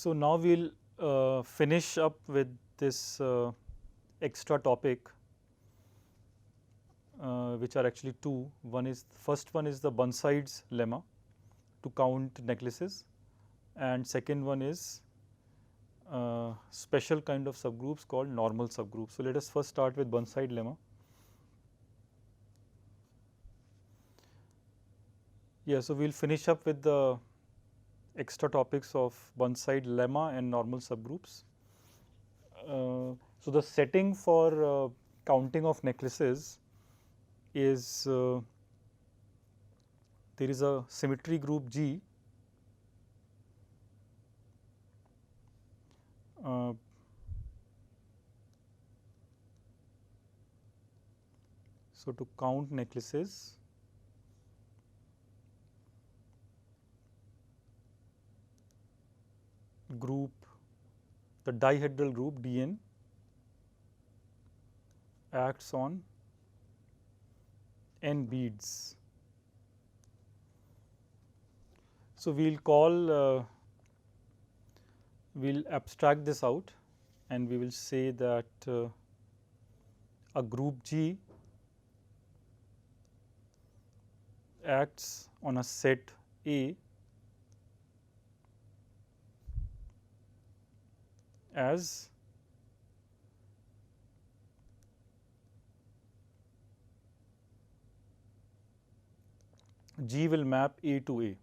So, now we will finish up with this extra topic, which are actually two. First one is the Burnside's lemma to count necklaces, and second one is special kind of subgroups called normal subgroups. So, let us first start with Burnside lemma. Yeah, so we will finish up with the extra topics of Burnside lemma and normal subgroups. So, the setting for counting of necklaces is there is a symmetry group G. So, to count necklaces, group, the dihedral group Dn acts on n beads. So, we will call, we will abstract this out and we will say that a group G acts on a set A as G will map A to A.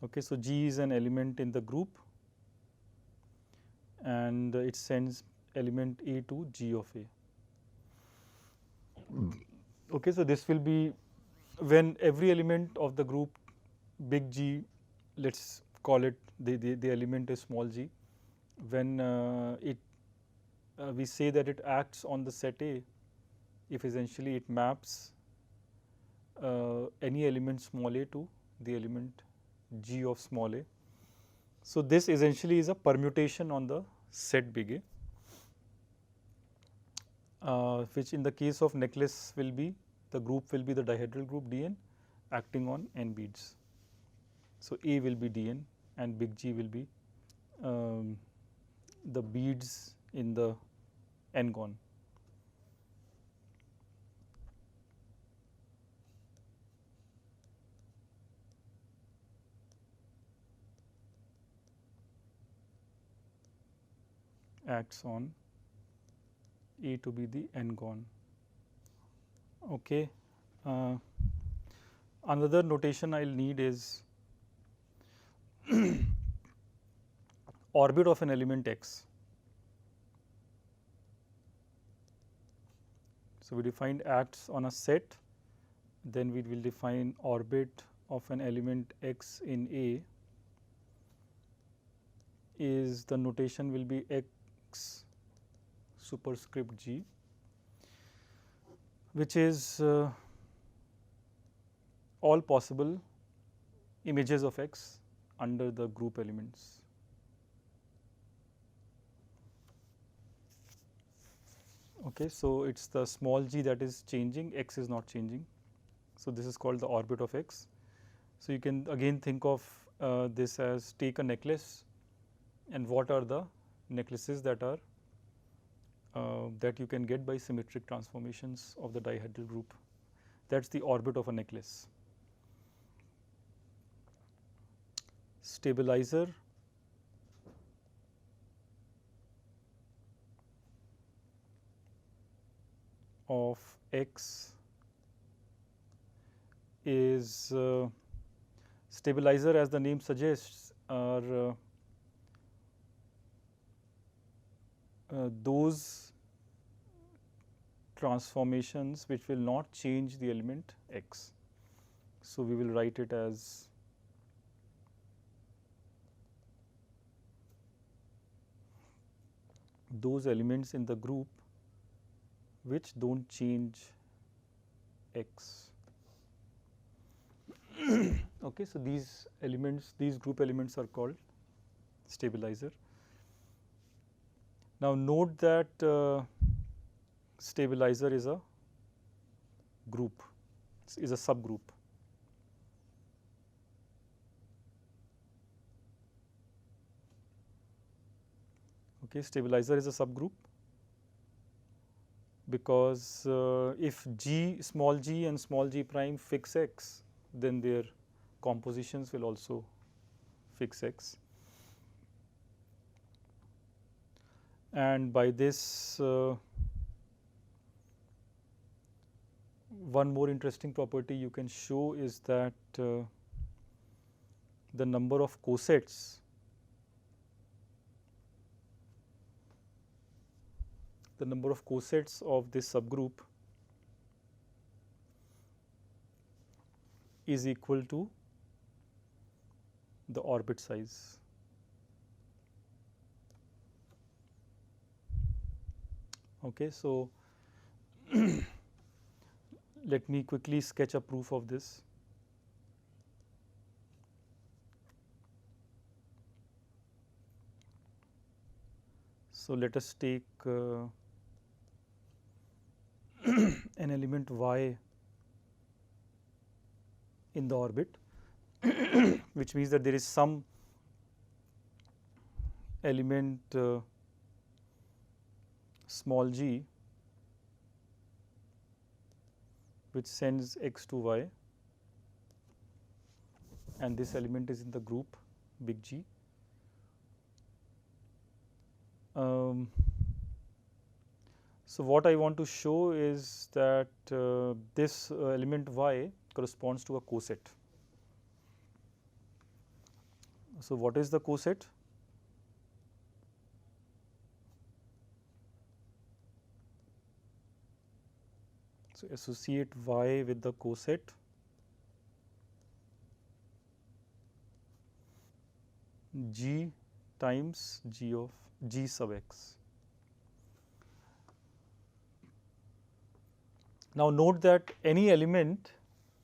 Okay, so, G is an element in the group and it sends element A to G of A. Okay, so, this will be when every element of the group big G, let us call it the element is small g, when we say that it acts on the set A, if essentially it maps any element small a to the element G of small a. So, this essentially is a permutation on the set big A, which in the case of necklace will be the group will be the dihedral group Dn acting on n beads. So, A will be Dn and big G will be the beads in the n-gon. Acts on A to be the n-gon. Okay. Another notation I will need is orbit of an element x. So, we defined acts on a set, then we will define orbit of an element x in A is the notation will be x superscript G, which is all possible images of x under the group elements. Okay, so, it is the small g that is changing, x is not changing. So, this is called the orbit of x. So, you can again think of this as take a necklace and what are the necklaces that are that you can get by symmetric transformations of the dihedral group. That is the orbit of a necklace. Stabilizer of x is stabilizer, as the name suggests, are those transformations which will not change the element x. So, we will write it as those elements in the group which do not change x. Okay, so, these elements, these group elements are called stabilizer. Now, note that stabilizer is a group, is a subgroup. Okay, stabilizer is a subgroup because if g, small g and small g prime fix x, then their compositions will also fix x. And by this, one more interesting property you can show is that the number of cosets of this subgroup is equal to the orbit size. Okay, so let me quickly sketch a proof of this. So let us take an element y in the orbit, which means that there is some element small g which sends x to y, and this element is in the group big G. So what I want to show is that this element y corresponds to a coset. So what is the coset? So associate y with the coset g times g of g sub x. Now note that any element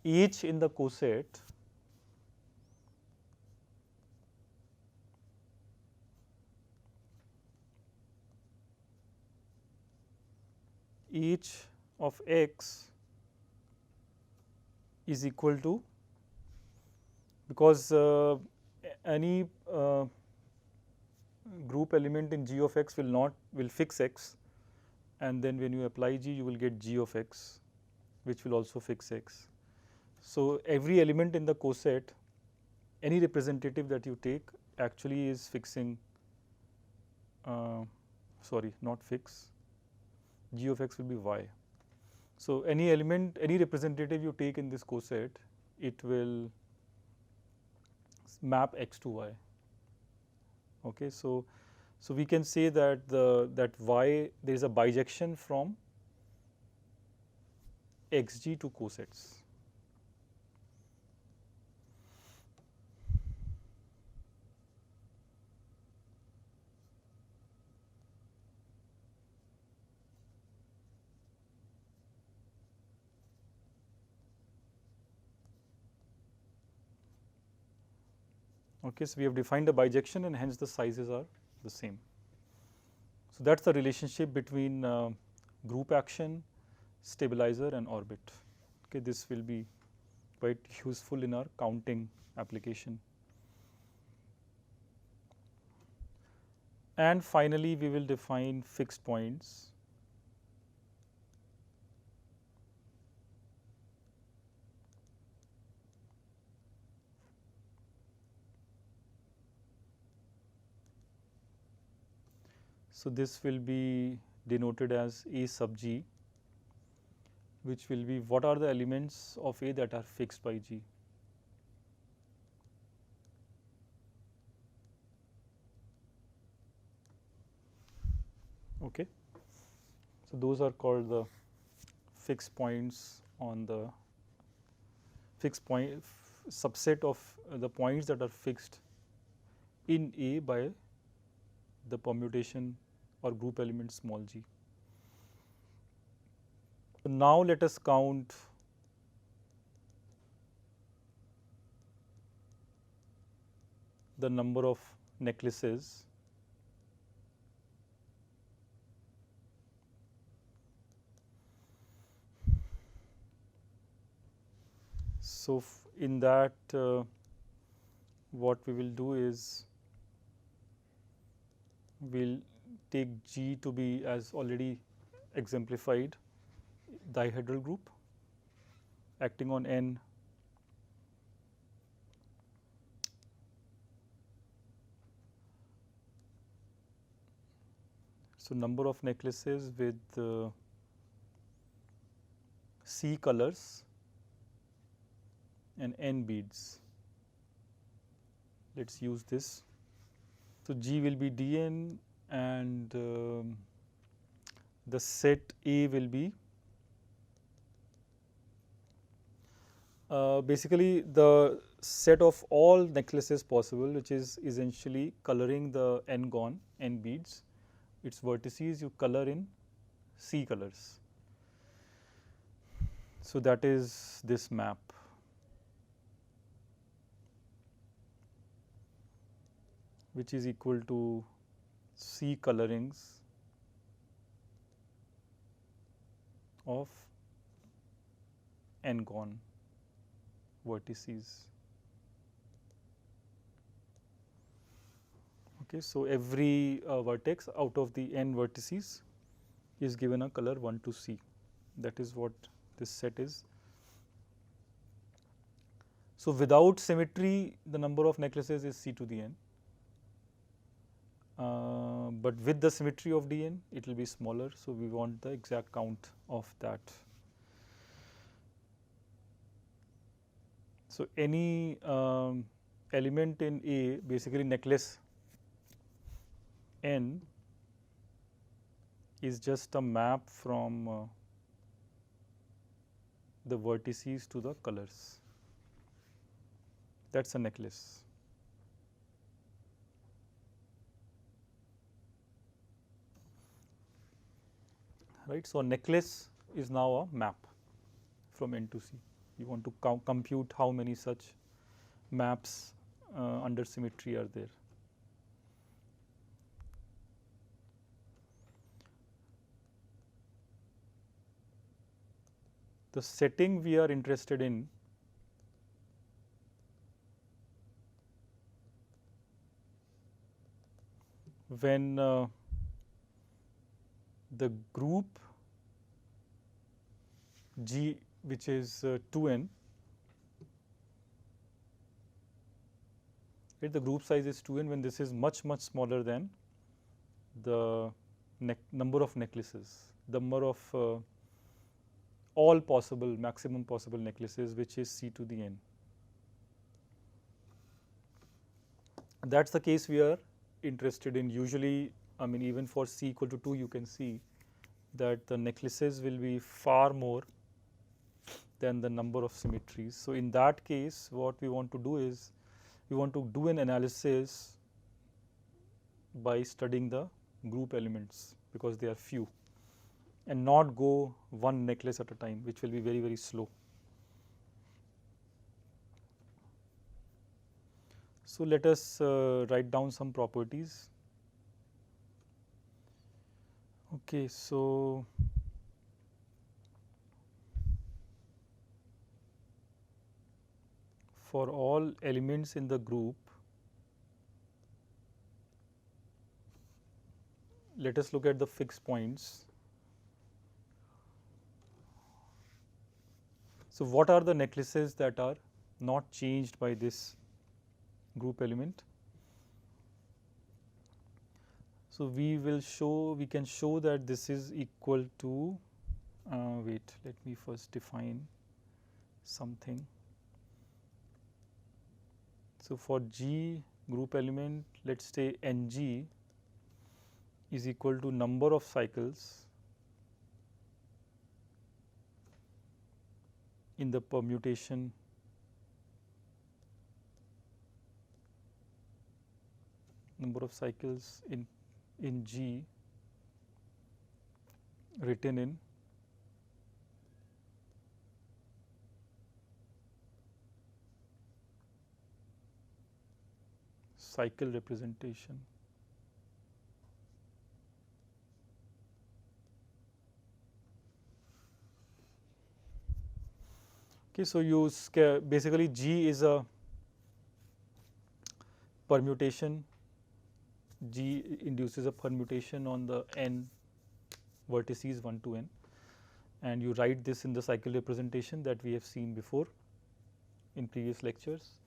h in the coset h of x is equal to, because any group element in g of x will fix x, and then when you apply g you will get g of x, which will also fix x. So every element in the coset, any representative that you take actually is fixing, sorry, not fix, g of x will be y. So any element, any representative you take in this coset, it will map x to y. Okay, so we can say that that y, there is a bijection from xg to cosets. Okay, so we have defined a bijection and hence the sizes are the same. So that's the relationship between group action, stabilizer and orbit. Okay, this will be quite useful in our counting application. And finally, we will define fixed points. So this will be denoted as A sub g, which will be what are the elements of A that are fixed by G. Okay. So those are called the fixed points on the fixed point subset of the points that are fixed in A by the permutation or group element small g. So now let us count the number of necklaces so in that what we will do is we'll take G to be, as already exemplified, dihedral group acting on N. So, number of necklaces with C colors and N beads. Let us use this. So, G will be Dn, and the set A will be basically the set of all necklaces possible, which is essentially coloring the N-gon, N beads. Its vertices you color in C colors. So, that is this map. Which is equal to C colorings of N-gon vertices. Okay, so every vertex out of the N vertices is given a color 1 to C. That is what this set is. So, without symmetry, the number of necklaces is C to the N. But with the symmetry of Dn, it will be smaller. So, we want the exact count of that. So, any element in A, basically necklace N, is just a map from the vertices to the colors. That is a necklace. Right. So, a necklace is now a map from N to C. You want to compute how many such maps under symmetry are there. The setting we are interested in when the group G, which is 2n, right, the group size is 2n when this is much smaller than the number of necklaces, the number of all possible maximum possible necklaces, which is C to the n. That is the case we are interested in. Usually, I mean, even for C equal to 2, you can see that the necklaces will be far more than the number of symmetries. So, in that case, what we want to do is, we want to do an analysis by studying the group elements, because they are few, and not go one necklace at a time, which will be very slow. So, let us write down some properties. Okay, so for all elements in the group, let us look at the fixed points. So, what are the necklaces that are not changed by this group element? So, we can show that this is equal to, wait, let me first define something. So, for G group element, let us say Ng is equal to number of cycles in the permutation number of cycles in G written in cycle representation. Okay, so you basically G is a permutation G induces a permutation on the n vertices 1 to n, and you write this in the cycle representation that we have seen before in previous lectures.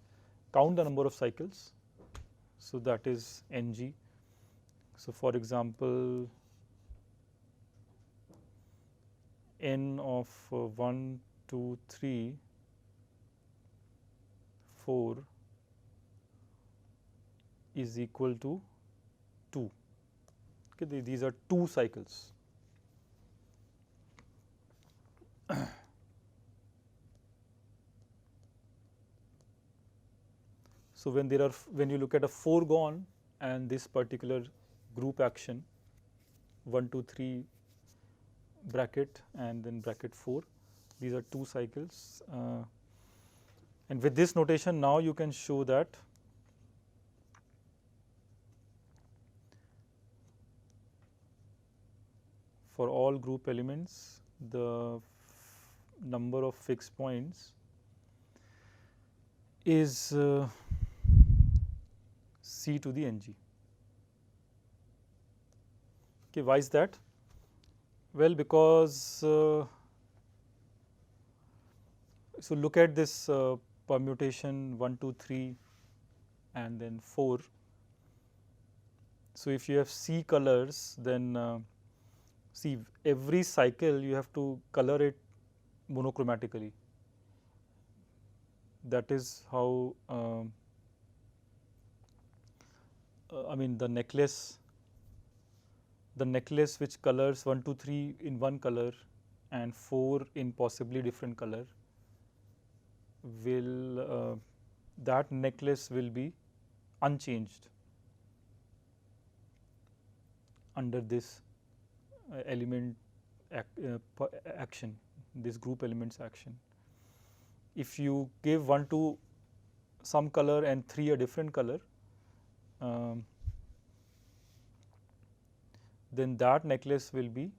Count the number of cycles, so that is Ng. So, for example, n of 1, 2, 3, 4 is equal to 2. Okay, these are 2 cycles. So, when you look at a foregone and this particular group action 1, 2, 3 bracket and then bracket 4, these are 2 cycles, and with this notation now you can show that for all group elements the number of fixed points is C to the Ng. Okay, why is that? Well, because so look at this permutation 1, 2, 3 and then 4. So, if you have C colors, then see every cycle you have to color it monochromatically. That is how I mean the necklace which colors 1, 2, 3 in one color and 4 in possibly different color will that necklace will be unchanged under this element action, this group elements action. If you give 1 to some color and 3 a different color, then that necklace will be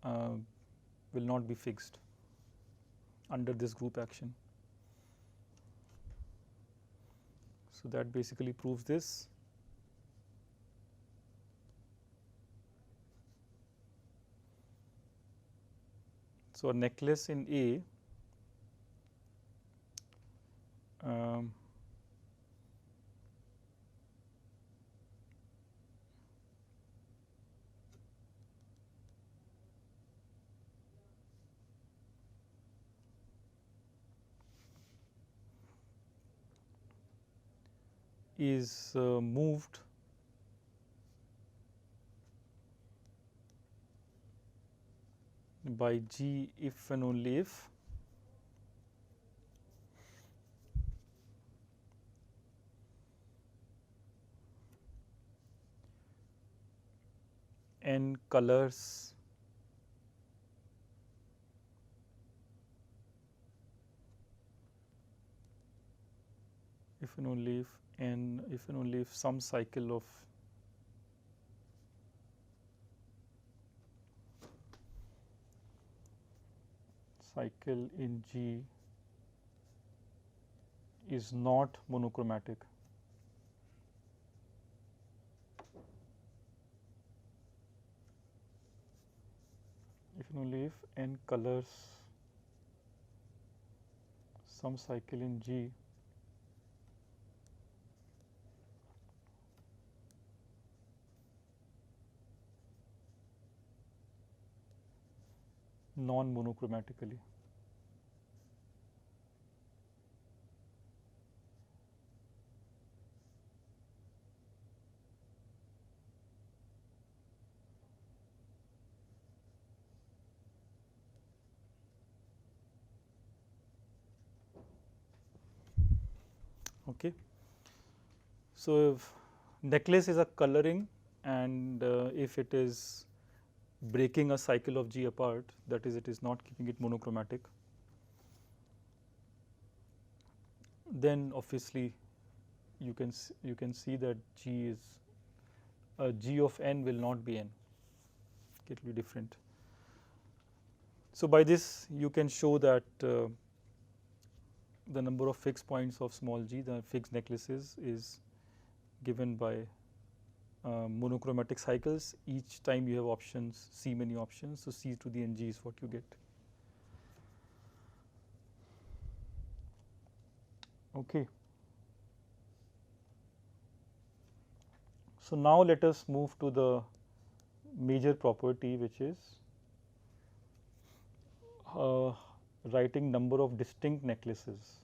will not be fixed under this group action. So, that basically proves this. So, a necklace in A is moved by G if and only if n colors if and only if some cycle of cycle in G is not monochromatic. If and only if n colors some cycle in G non-monochromatically. Okay. So, if necklace is a coloring, and if it is breaking a cycle of G apart, that is, it is not keeping it monochromatic, then obviously you can see that G is G of n will not be n, it will be different. So, by this you can show that the number of fixed points of small g, the fixed necklaces, is given by monochromatic cycles. Each time you have options, C many options. So, C to the NG is what you get. Okay. So, now let us move to the major property, which is writing number of distinct necklaces.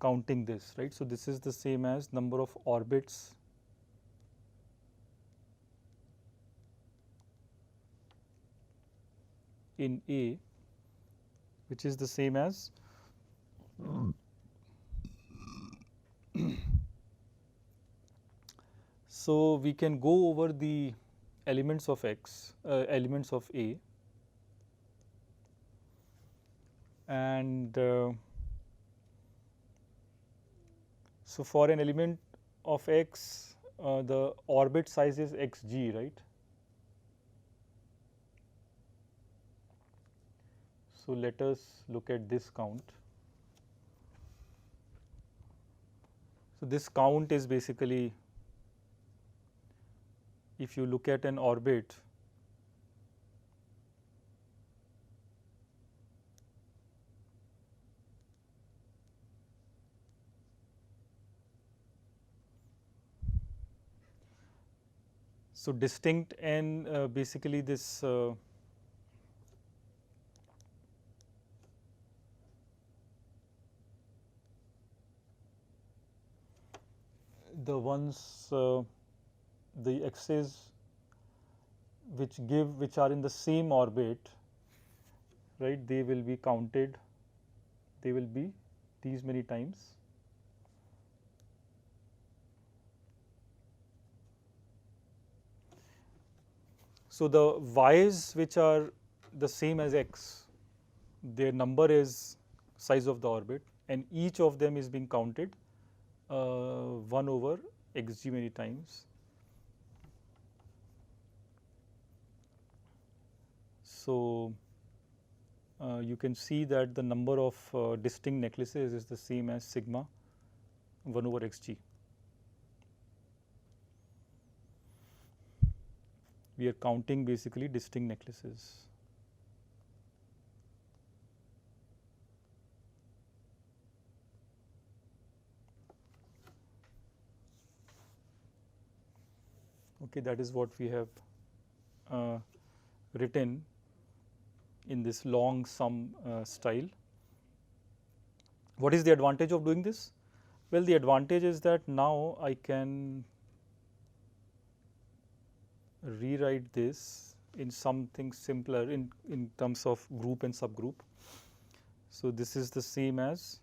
Counting this, right. So, this is the same as number of orbits in A, which is the same as so we can go over the elements of X, elements of A, and so for an element of X, the orbit size is xg, right. So, let us look at this count. So, this count is basically, if you look at an orbit, so distinct n basically this the ones the x's which are in the same orbit, right, they will be counted, they will be these many times. So, the y's which are the same as x, their number is size of the orbit, and each of them is being counted 1 over xg many times. So, you can see that the number of distinct necklaces is the same as sigma 1 over xg. We are counting basically distinct necklaces. Okay, that is what we have written in this long sum style. What is the advantage of doing this? Well, the advantage is that now I can rewrite this in something simpler in terms of group and subgroup. So, this is the same as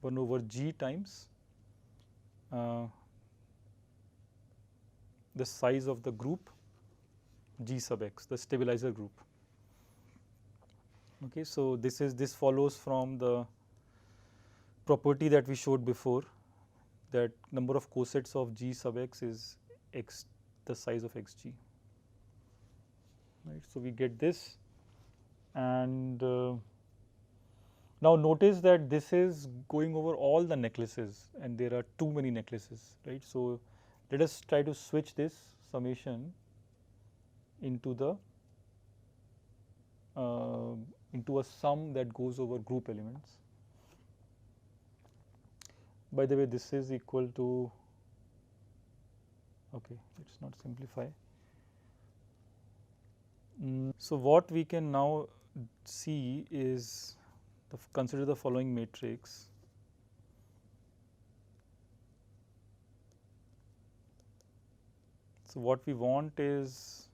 one over g times the size of the group G sub x, the stabilizer group. Okay, so this follows from the property that we showed before, that number of cosets of G sub x is x, the size of xg. Right, so we get this, and now notice that this is going over all the necklaces, and there are too many necklaces, right. So, let us try to switch this summation into the into a sum that goes over group elements. By the way, this is equal to, okay, let us not simplify. So, what we can now see is consider the following matrix. So, what we want is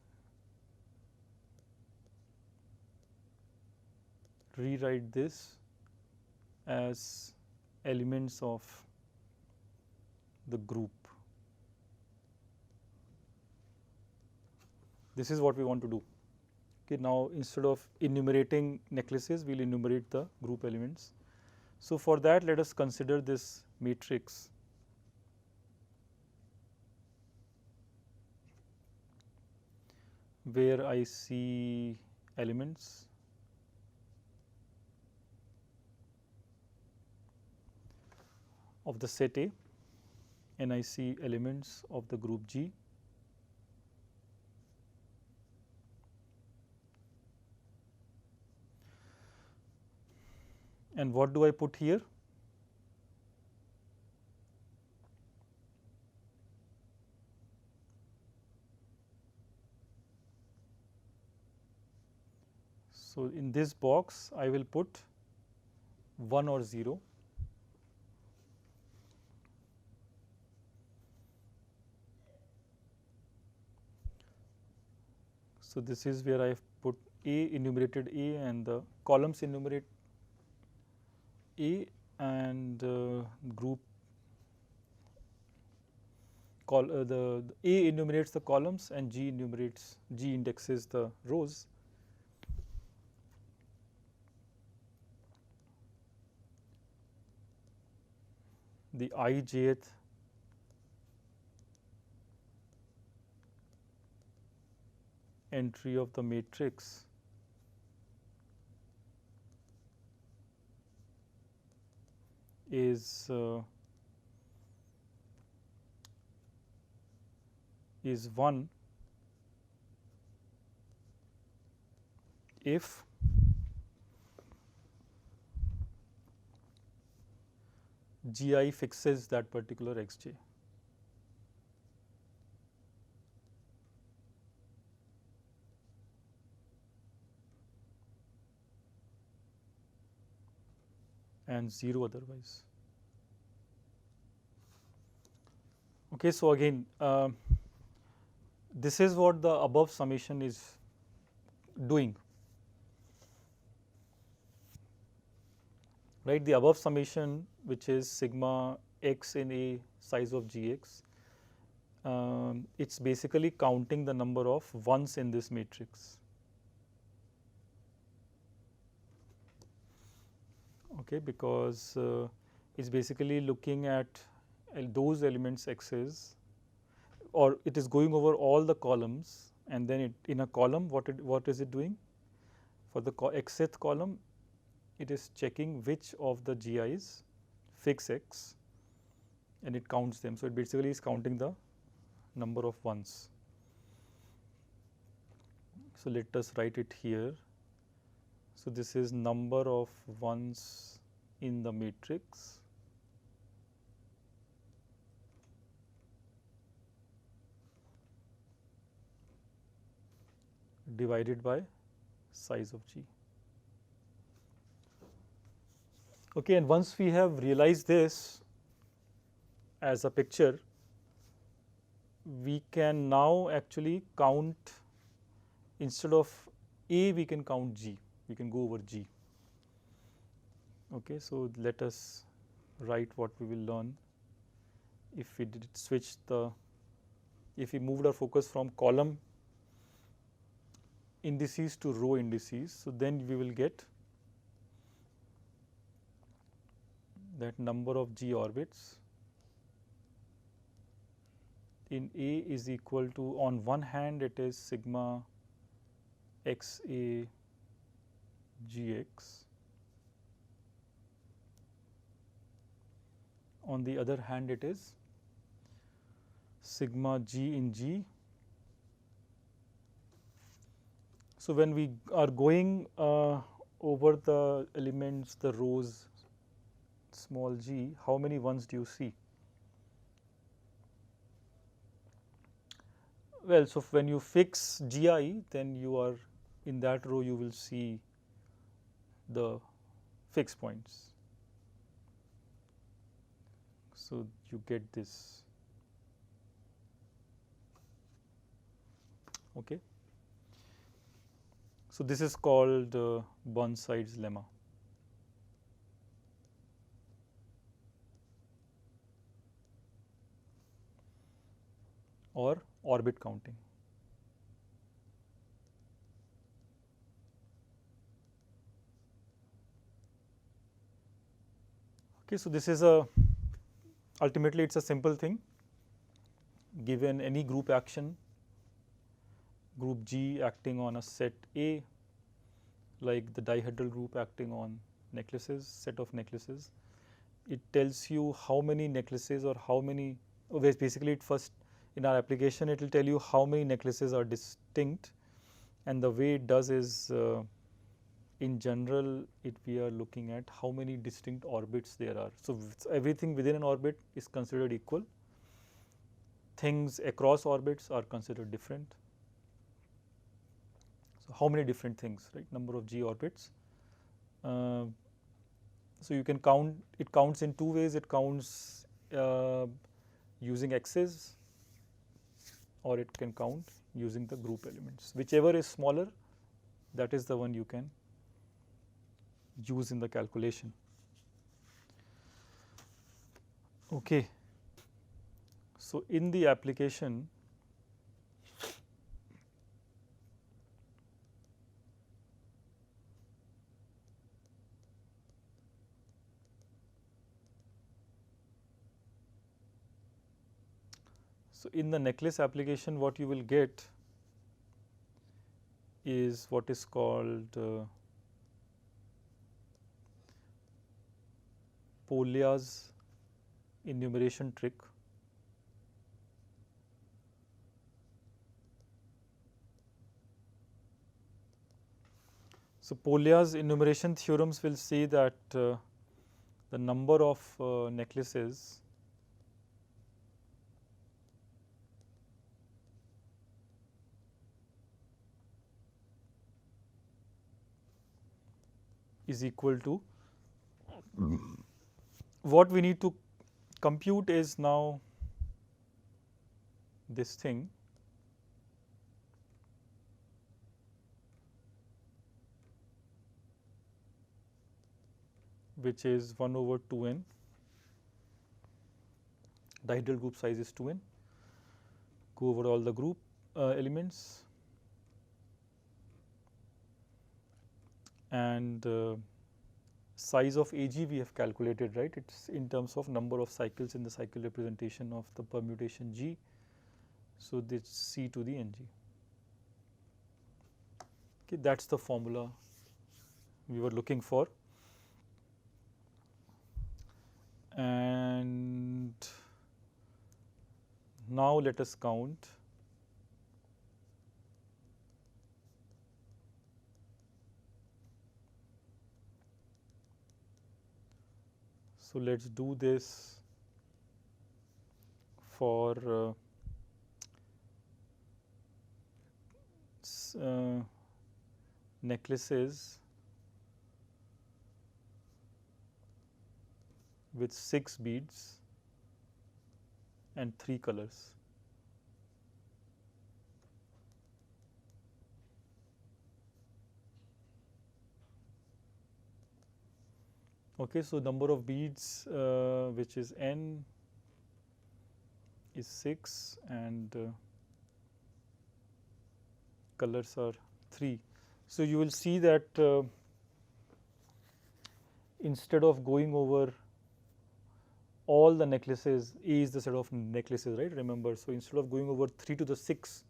rewrite this as elements of the group. This is what we want to do. Okay, now instead of enumerating necklaces, we will enumerate the group elements. So, for that, let us consider this matrix. where I see elements of the set A and I see elements of the group G. And what do I put here? So, in this box I will put 1 or 0. So, this is where I have put A, enumerated A, and the columns enumerate A and group the A enumerates the columns and G indexes the rows. The ijth entry of the matrix is 1 if Gi fixes that particular xj. And 0 otherwise. Okay, so again, this is what the above summation is doing. Right, the above summation, which is sigma x in A size of Gx, it's basically counting the number of ones in this matrix. Okay, because it's basically looking at those elements x's, or it is going over all the columns, and then in a column what is it doing? For the xth column, it is checking which of the Gi's fix x, and it counts them. So, it basically is counting the number of ones. So, let us write it here. So, this is number of ones in the matrix divided by size of G. Okay, and once we have realized this as a picture, we can now actually count, instead of A we can count G, we can go over G. Okay, so let us write what we will learn if we did switch if we moved our focus from column indices to row indices. So, then we will get that number of G orbits in A is equal to, on one hand it is sigma x A G x, on the other hand it is sigma G in G. So, when we are going over the elements, the rows small g, how many ones do you see? Well, so when you fix Gi, then you are in that row you will see the fixed points. So, you get this. Okay. So, this is called Burnside's lemma. Or orbit counting. Okay, so this is ultimately it's a simple thing. Given any group action, group G acting on a set A, like the dihedral group acting on necklaces, set of necklaces. It tells you how many necklaces or how many, basically it first in our application it will tell you how many necklaces are distinct, and the way it does is in general we are looking at how many distinct orbits there are. So, everything within an orbit is considered equal, things across orbits are considered different. So, how many different things, right, number of G orbits. So, you can count, it counts in two ways, it counts using X's, or it can count using the group elements. Whichever is smaller, that is the one you can use in the calculation. Okay. So, in the application, so in the necklace application, what you will get is what is called Polya's enumeration trick. So, Polya's enumeration theorems will say that the number of necklaces is equal to, what we need to compute is now this thing, which is 1 over 2n, dihedral group size is 2n, go over all the group elements, and size of AG we have calculated, right, it is in terms of number of cycles in the cycle representation of the permutation G. So, this C to the NG. Okay, that is the formula we were looking for. And now let us count so let us do this for necklaces with 6 beads and 3 colors. Okay, so number of beads which is n is 6 and colors are 3. So, you will see that instead of going over all the necklaces, A is the set of necklaces, right, remember. So, instead of going over 3 to the 6,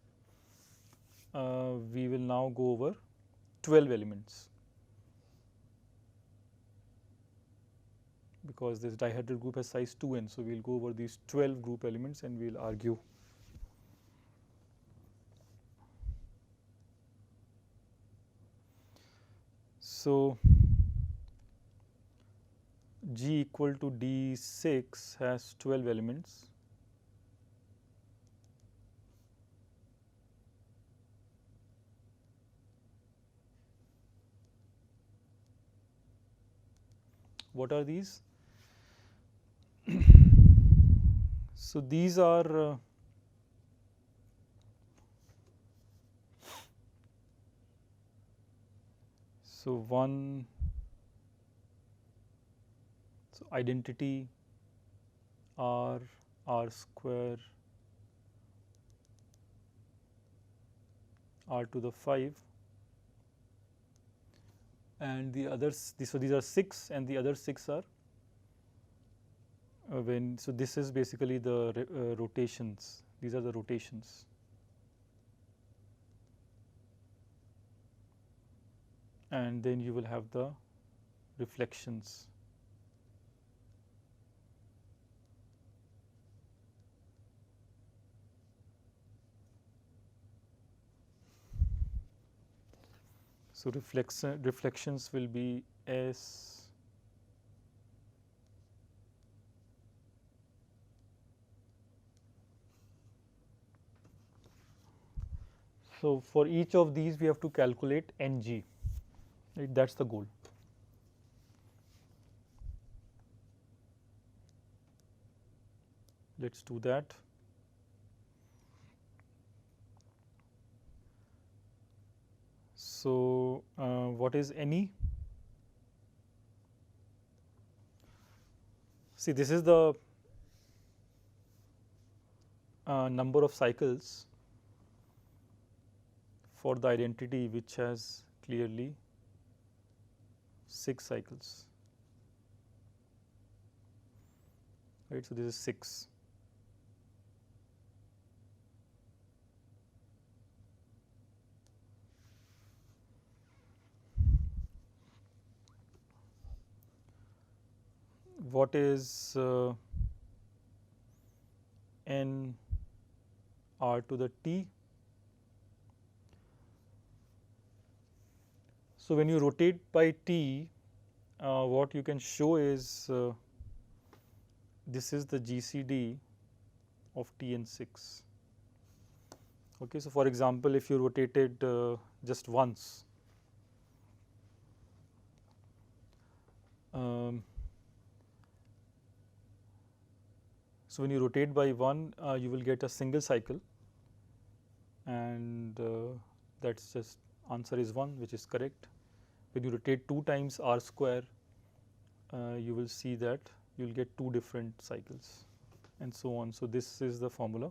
we will now go over 12 elements, because this dihedral group has size 2n. So, we will go over these 12 group elements and we will argue. So, G equal to D6 has 12 elements. What are these? So, these are one, so identity R, R square, R to the 5, and the others, so these are 6 and the other 6 are so this is basically the rotations, these are the rotations. and then you will have the reflections. So reflections will be S so for each of these we have to calculate NG, right? That's the goal. Let's do that. So what is NE? See, this is the number of cycles for the identity which has clearly 6 cycles, right? So this is 6. What is N R to the T? So when you rotate by T, what you can show is this is the GCD of Tn6. Okay, so for example, if you rotated just once, so when you rotate by 1, you will get a single cycle, and that's just answer is 1, which is correct. When you rotate 2 times r square, you will see that you will get 2 different cycles, and so on. So this is the formula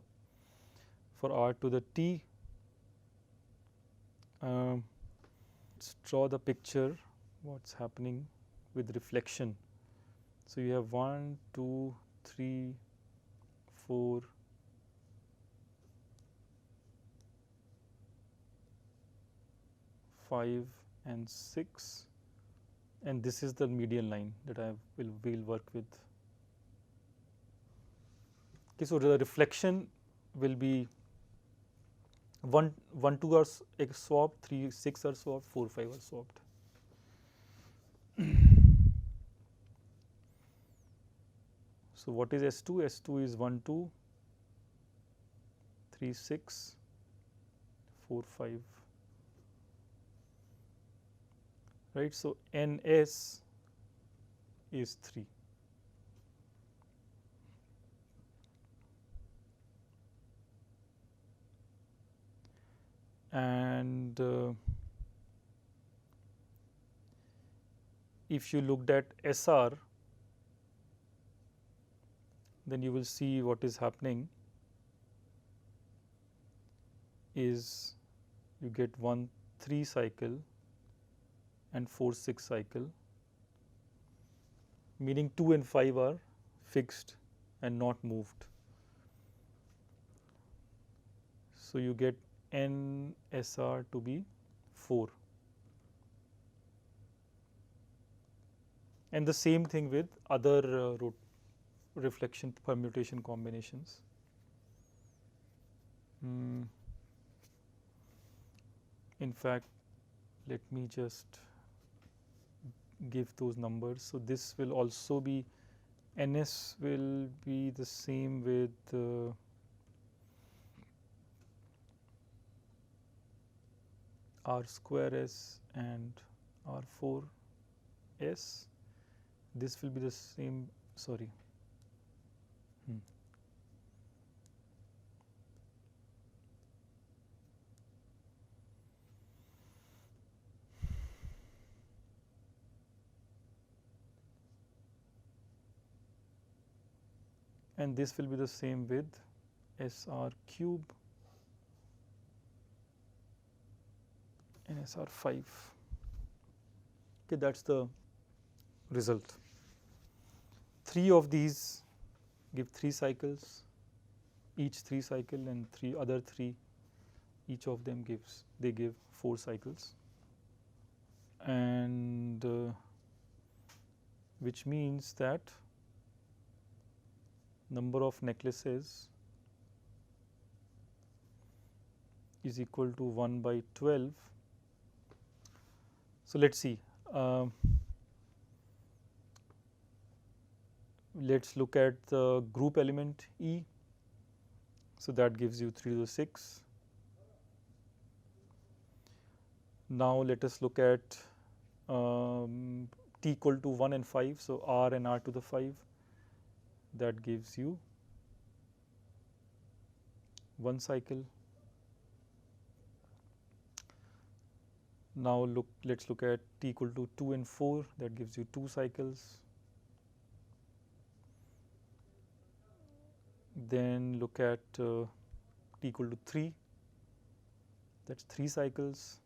for r to the t. Let's draw the picture what's happening with reflection. So you have 1, 2, 3, 4, 5 and 6, and this is the median line that I will work with. Okay, so the reflection will be 1, 2 are swapped, 3, 6 are swapped, 4, 5 are swapped. So what is S2? S2 is 1, 2, 3, 6, 4, 5. Right, so NS is 3. And if you looked at SR, then you will see what is happening is you get 1, 3 cycle and 4, 6 cycle, meaning 2 and 5 are fixed and not moved. So you get NSR to be 4. And the same thing with other reflection permutation combinations. In fact, let me just give those numbers. So this will also be, NS will be the same with R square S and R4 S. This will be the same, sorry. And this will be the same with SR cube and SR5. Okay, that's the result. 3 of these give 3 cycles, each 3 cycle, and 3 other 3, each of them give 4 cycles. and which means that number of necklaces is equal to 1 by 12. So, let us see. Let us look at the group element E. So, that gives you 3 to the 6. Now, let us look at t equal to 1 and 5. So, r and r to the 5, that gives you 1 cycle. Now, let us look at t equal to 2 and 4, that gives you 2 cycles. Then look at t equal to 3, that is 3 cycles.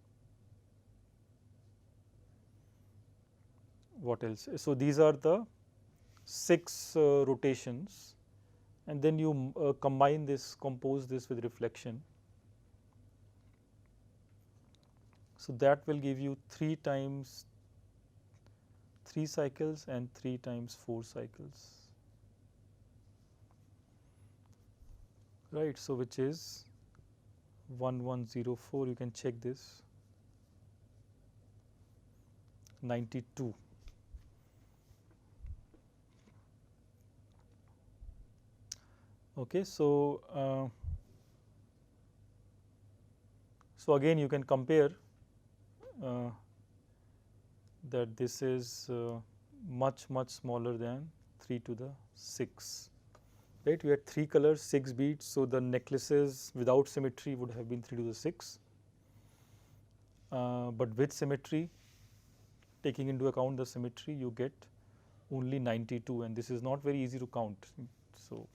What else? So, these are the 6 rotations, and then you combine this, compose this with reflection. So, that will give you 3 times 3 cycles and 3 times 4 cycles, right. So, which is 1104, you can check this, 92. Okay, so again you can compare that this is much smaller than 3 to the 6, right. We had 3 colors, 6 beads. So, the necklaces without symmetry would have been 3 to the 6, but with symmetry, taking into account the symmetry, you get only 92, and this is not very easy to count. So,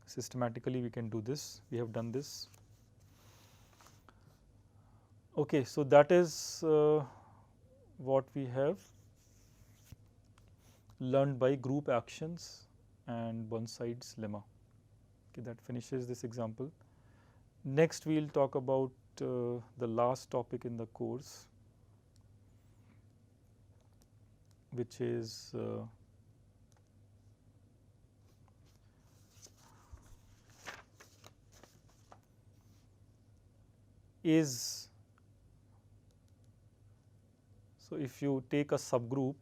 systematically we can do this, we have done this. Okay, so that is what we have learned by group actions and Burnside's lemma. Okay, that finishes this example. Next we will talk about the last topic in the course, which is so if you take a subgroup,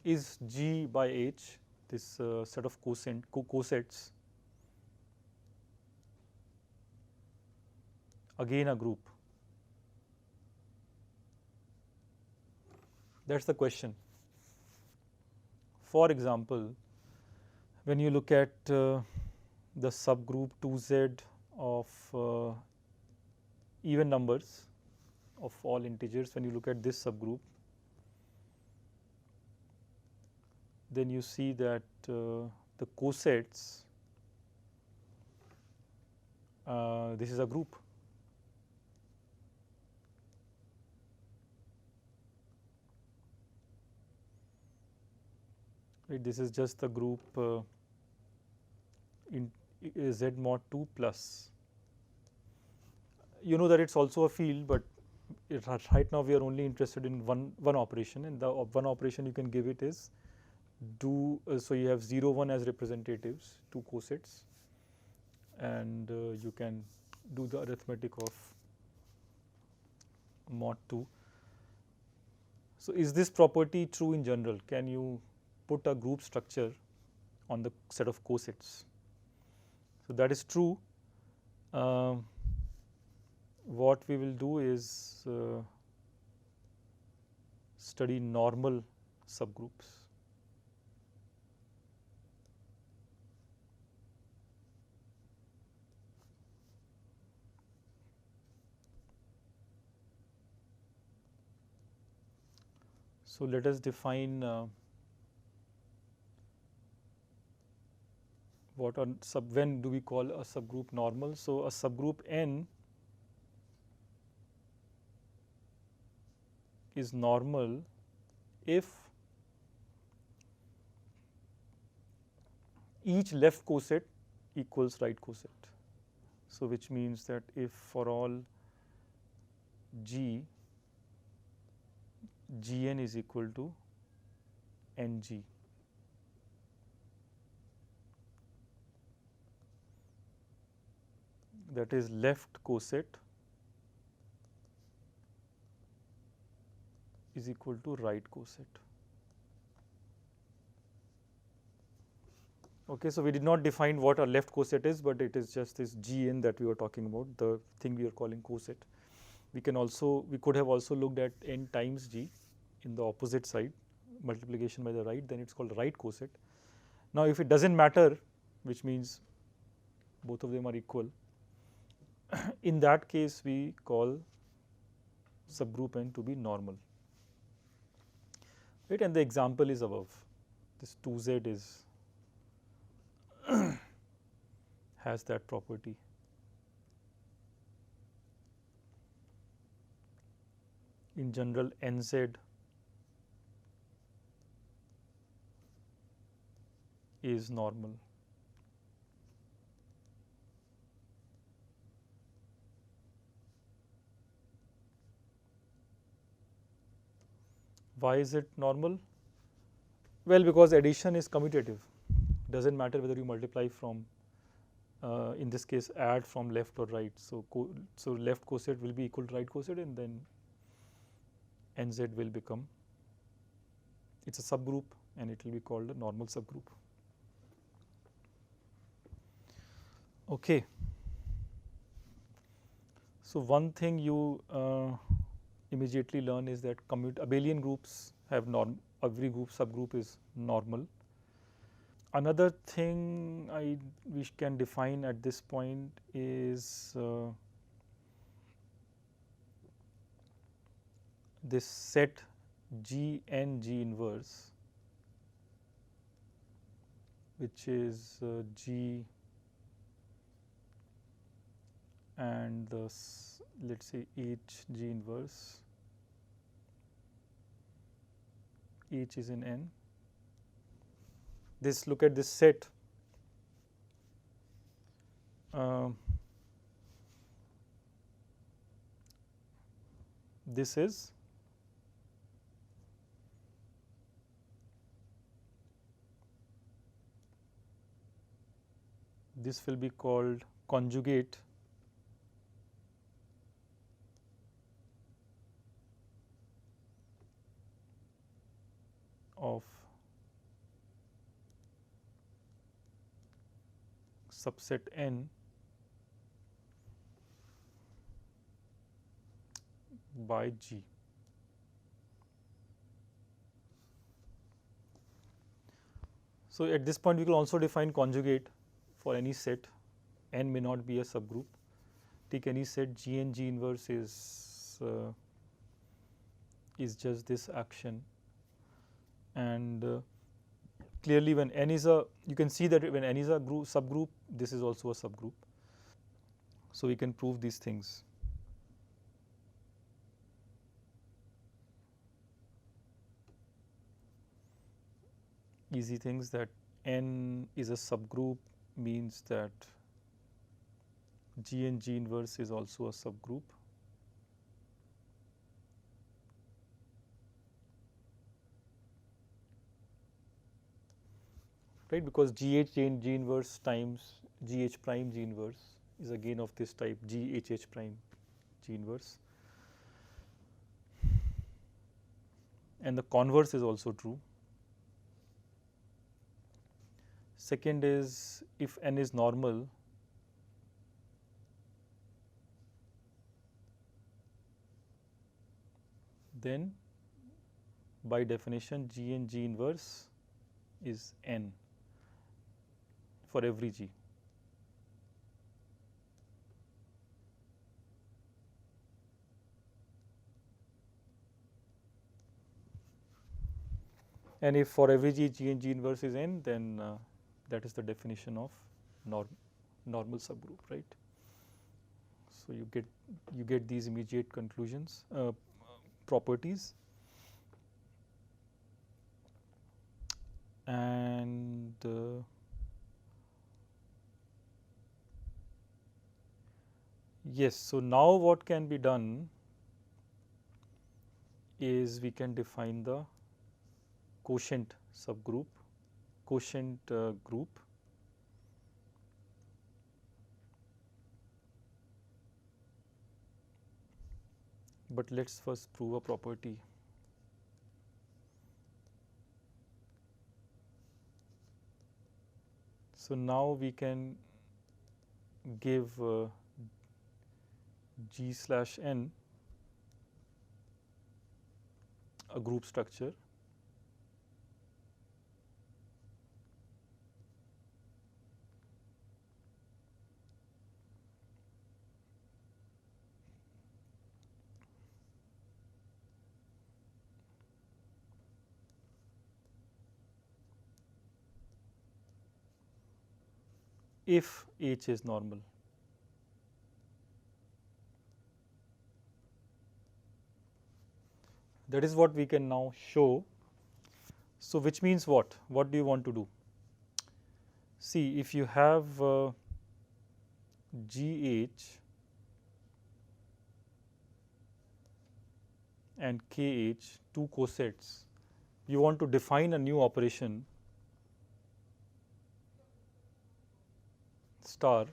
is G by H, this set of cosets, again a group? That is the question. For example, when you look at the subgroup 2Z of even numbers of all integers, when you look at this subgroup, then you see that the cosets, this is a group. Right, this is just the group in Z mod 2 plus. You know that it is also a field, but right now we are only interested in one operation, and the one operation you can give it is do so you have 0 1 as representatives, 2 cosets, and you can do the arithmetic of mod 2. So, is this property true in general? Can you put a group structure on the set of cosets? So, that is true. What we will do is study normal subgroups. So, let us define when do we call a subgroup normal. So, a subgroup N is normal if each left coset equals right coset. So which means that if for all G, Gn is equal to Ng, that is left coset is equal to right coset. Okay, so we did not define what a left coset is, but it is just this Gn that we were talking about, the thing we are calling coset. We could have also looked at n times G in the opposite side, multiplication by the right, then it's called right coset. Now if it doesn't matter, which means both of them are equal, in that case we call subgroup n to be normal. Right, and the example is above. This 2z is has that property. In general, nz is normal. Why is it normal? Well, because addition is commutative. Doesn't matter whether you multiply from, in this case, add from left or right. So, so left coset will be equal to right coset, and then nz will become, it's a subgroup, and it will be called a normal subgroup. Okay. So one thing you immediately learn is that abelian groups have every group subgroup is normal. Another thing we can define at this point is this set G n G inverse, which is G and the let's say H G inverse, H is in N. This, look at this set. This is this will be called conjugate of subset n by G. So at this point we can also define conjugate for any set. N may not be a subgroup. Take any set G and G inverse is just this action, and clearly when n is a, you can see that when n is a subgroup, this is also a subgroup. So we can prove these things. Easy things, that n is a subgroup means that G and G inverse is also a subgroup. Right, because GH G inverse times GH prime G inverse is again of this type, GHH prime G inverse. And the converse is also true. Second is, if n is normal, then by definition G and G inverse is n for every G. And if for every G, G and G inverse is n, then that is the definition of normal subgroup, right? So you get these immediate conclusions, properties, and Yes, so now what can be done is we can define the quotient subgroup, quotient group. But let's first prove a property. So now we can give G/N a group structure if H is normal. That is what we can now show. So which means what? What do you want to do? See, if you have GH and KH, two cosets, you want to define a new operation star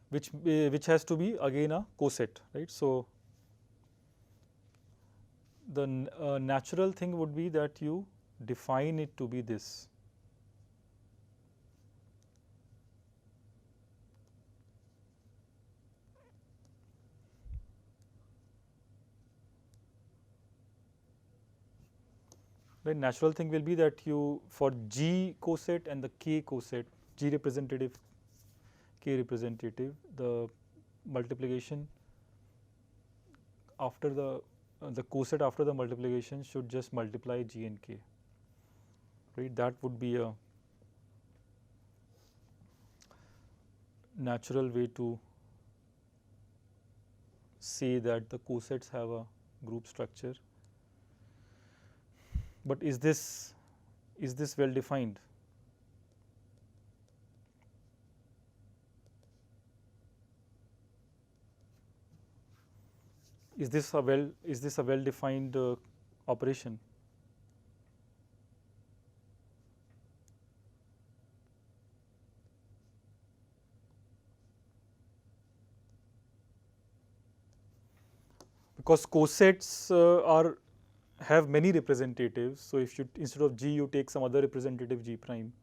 which has to be again a coset, right? So the natural thing would be that you define it to be this. The natural thing will be that you, for G coset and the K coset, G representative, K representative, the multiplication after the coset after the multiplication should just multiply G and K, right? That would be a natural way to say that the cosets have a group structure. But is this well defined? Is this a well defined operation? Because cosets have many representatives. So if you, instead of G, you take some other representative G prime,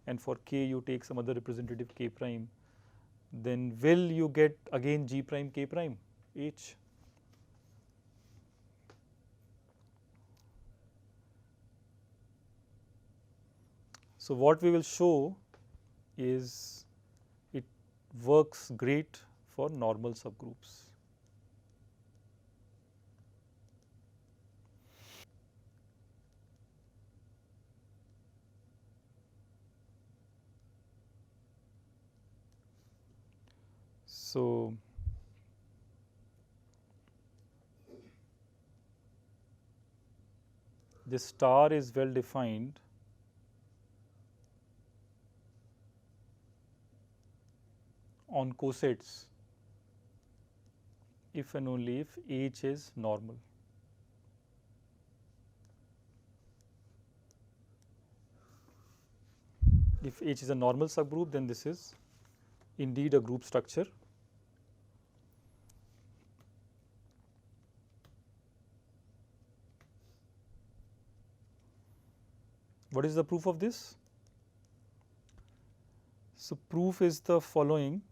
and for K you take some other representative K prime, then will you get again G prime K prime H? So what we will show is it works great for normal subgroups. So this star is well defined on cosets if and only if H is normal. If H is a normal subgroup, then this is indeed a group structure. What is the proof of this? So proof is the following.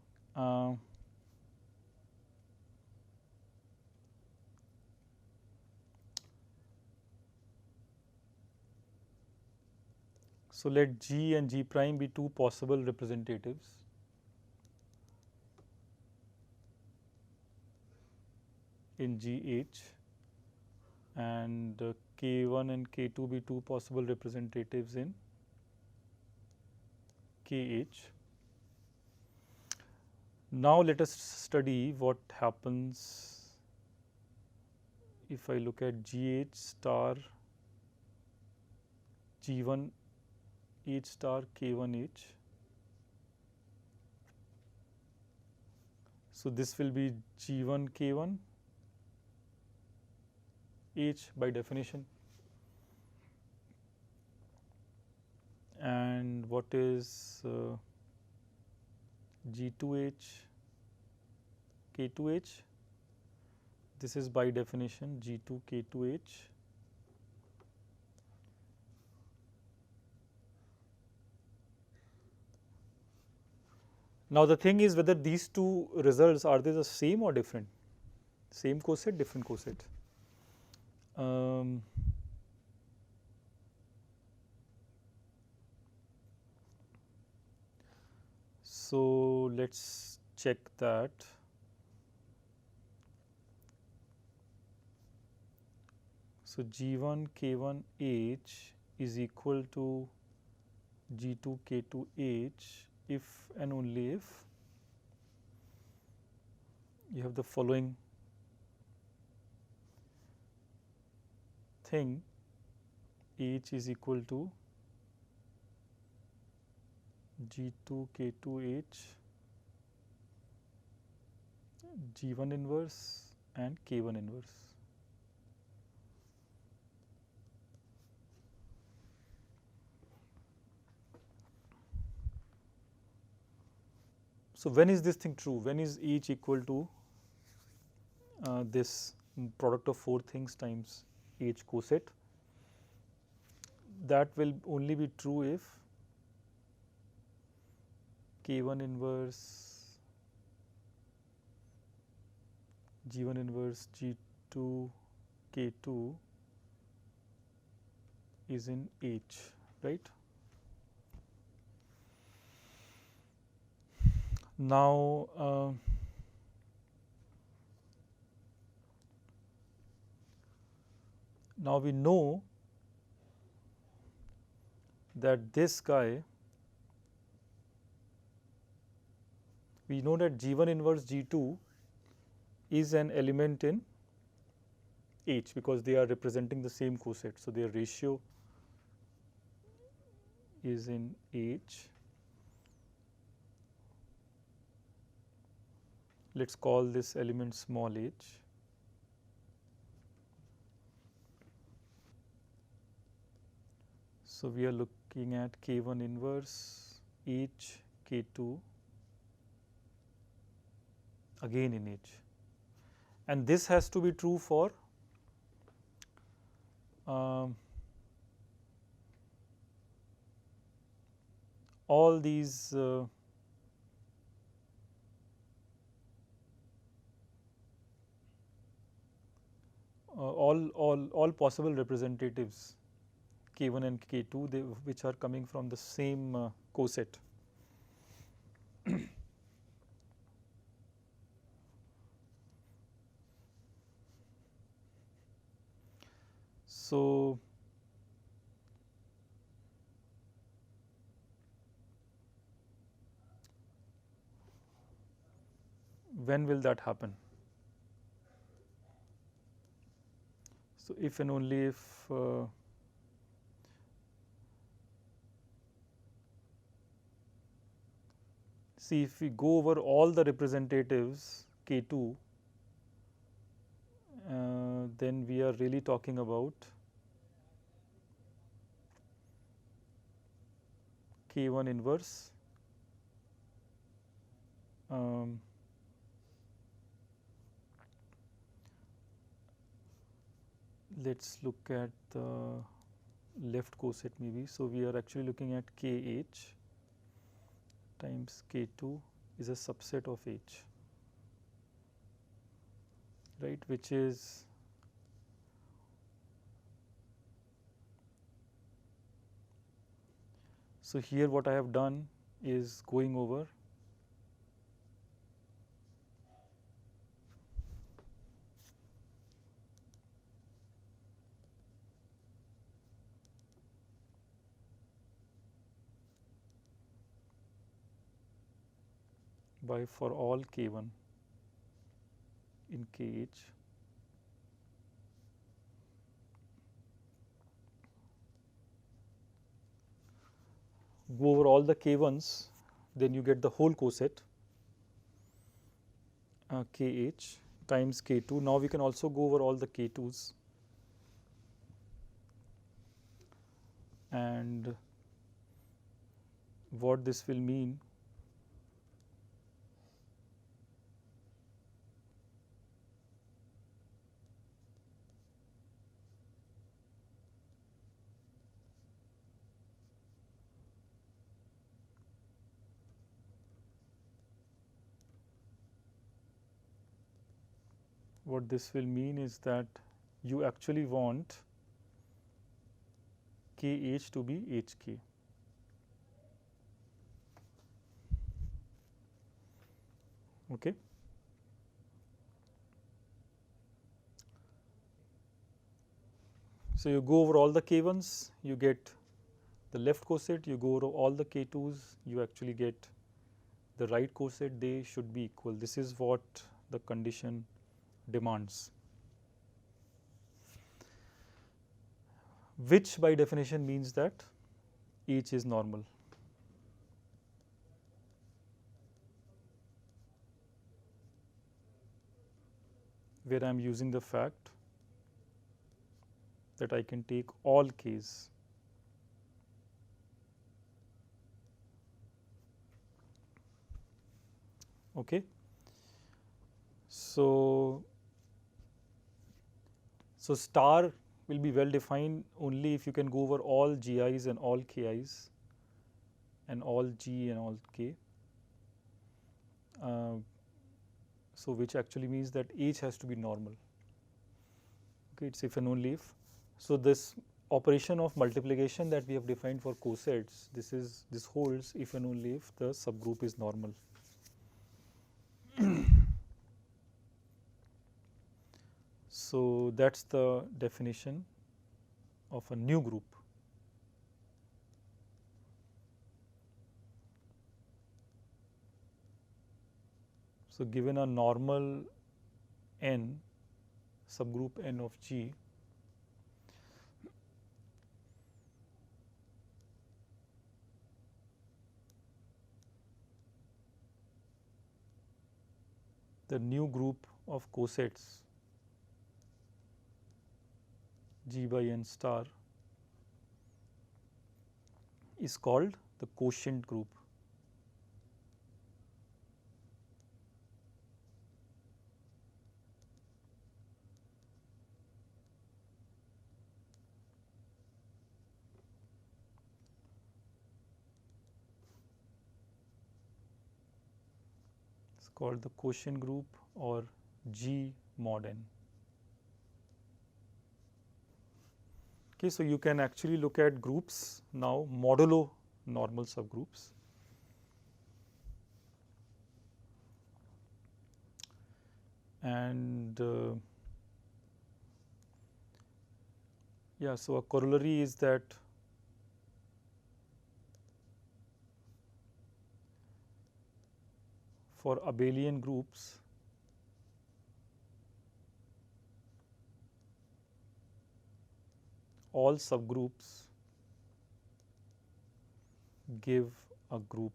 So let G and G prime be two possible representatives. In GH, and K1 and K2 be two possible representatives in KH. Now let us study what happens if I look at GH star G1 H star K1 H. So this will be G1 K1 H by definition. And what is G2H K2H? This is by definition G2 K2H. Now the thing is whether these two results are they the same or different? Same coset, different coset. So let's check that. So G1 K1 H is equal to G2 K2 H if and only if you have the following thing: H is equal to G2 K2 H, G1 inverse and K1 inverse. So when is this thing true? When is H equal to this product of four things times H coset? That will only be true if K1 inverse, G1 inverse, G2 K2 is in H, right? Now now we know that this guy, we know that G1 inverse G2 is an element in H because they are representing the same coset. So their ratio is in H. Let's call this element small h. So we are looking at K1 inverse H K2 again in H, and this has to be true for all these all possible representatives K1 and K2 which are coming from the same coset. So when will that happen? So if and only if see, if we go over all the representatives K2, then we are really talking about K1 inverse, let's look at the left coset maybe. So we are actually looking at KH times K2 is a subset of H, right, which is so here what I have done is going over by for all K1 in KH. Go over all the K1s, then you get the whole coset, kh times k2. Now we can also go over all the k2s, and what this will mean is that you actually want kh to be hk. Okay. So you go over all the k1s, you get the left coset, you go over all the k2s, you actually get the right coset. They should be equal. This is what the condition demands, which by definition means that each is normal. Where I am using the fact that I can take all k's. Okay. So star will be well defined only if you can go over all gi's and all ki's and all g and all k. So which actually means that h has to be normal. Okay, it's if and only if. So this operation of multiplication that we have defined for cosets, this holds if and only if the subgroup is normal. So that's the definition of a new group. So given a normal n, subgroup n of G, the new group of cosets G by n star is called the quotient group. It's called the quotient group or G mod n. Okay, so you can actually look at groups now modulo normal subgroups. And yeah, so a corollary is that for abelian groups, all subgroups give a group.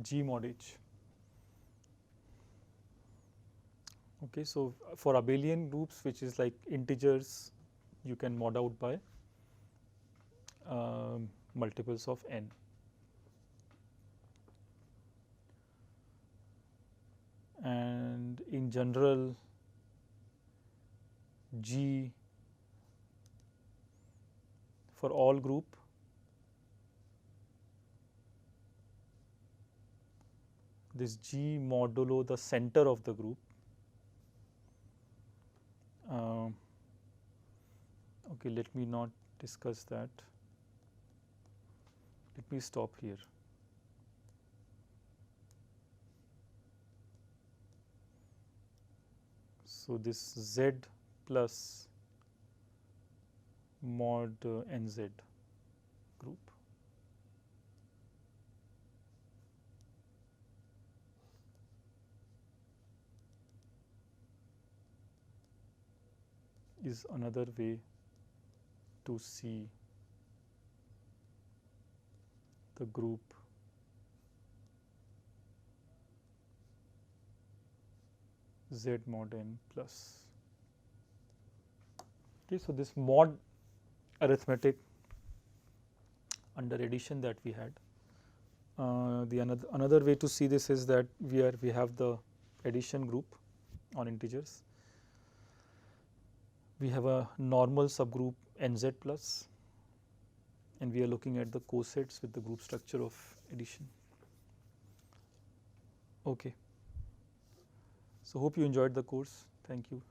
G mod H. Okay, so for abelian groups, which is like integers, you can mod out by multiples of n. And in general, G for all group this G modulo the center of the group. Okay, let me not discuss that. Let me stop here. So this Z plus mod NZ group. Is another way to see the group Z mod n plus. Okay, so this mod arithmetic under addition that we had. The another way to see this is that we have the addition group on integers. We have a normal subgroup nz plus, and we are looking at the cosets with the group structure of addition. Okay. So hope you enjoyed the course. Thank you.